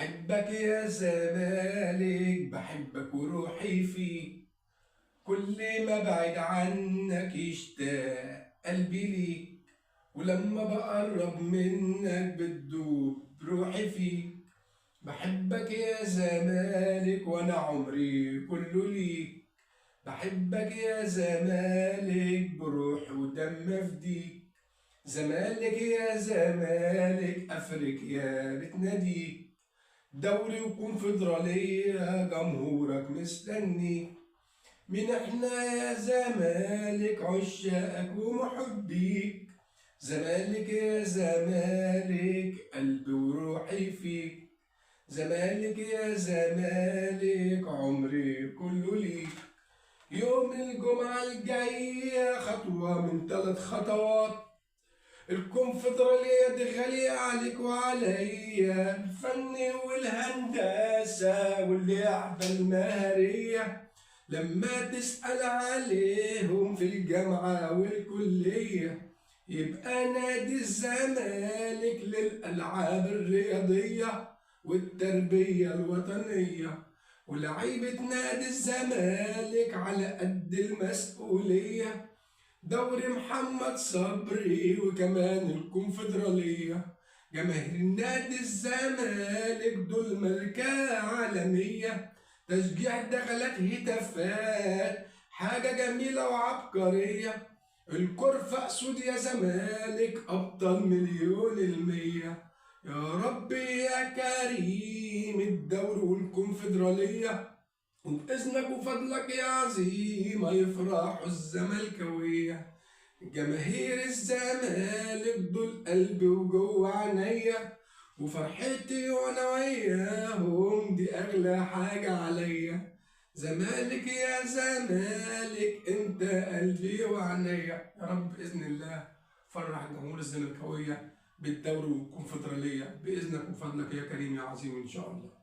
بحبك يا زمالك، بحبك وروحي فيك. كل ما بعد عنك يشتاق قلبي ليك، ولما بقرب منك بتدوب روحي فيك. بحبك يا زمالك وانا عمري كله ليك. بحبك يا زمالك بروح ودم افديك. زمالك يا زمالك افريقيا بتناديك. دوري وكونفدرالية جمهورك مستنيك. مين احنا يا زمالك عشاقك ومحبيك. زمالك يا زمالك قلبي وروحي فيك. زمالك يا زمالك عمري كله ليك. يوم الجمعة الجاية خطوة من 3 خطوات. الكونفدرالية دي غالية عليك وعليا، الفن والهندسة واللعبة المهرية. لما تسأل عليهم في الجامعة والكلية يبقى نادي الزمالك للألعاب الرياضية والتربية الوطنية. ولعيبة نادي الزمالك على قد المسؤولية. دوري محمد صبري وكمان الكونفدرالية. جماهير نادي الزمالك دول ملكة عالمية. تشجيع دخلت هتافات حاجة جميلة وعبقرية. الكرة أسود يا زمالك أبطال مليون المية. يا رب يا كريم الدوري والكونفدرالية، وبإذنك وفضلك يا عظيم هيفرحوا الزملكاوية. جماهير الزمالك دول قلبي وجوه عينيا، وفرحتي وانا وياهم دي اغلى حاجة عليا. زمالك يا زمالك انت قلبي وعينيا. يا رب بإذن الله فرح الجمهور الزملكاوية بالدوري والكونفدرالية بإذنك وفضلك يا كريم يا عظيم إن شاء الله.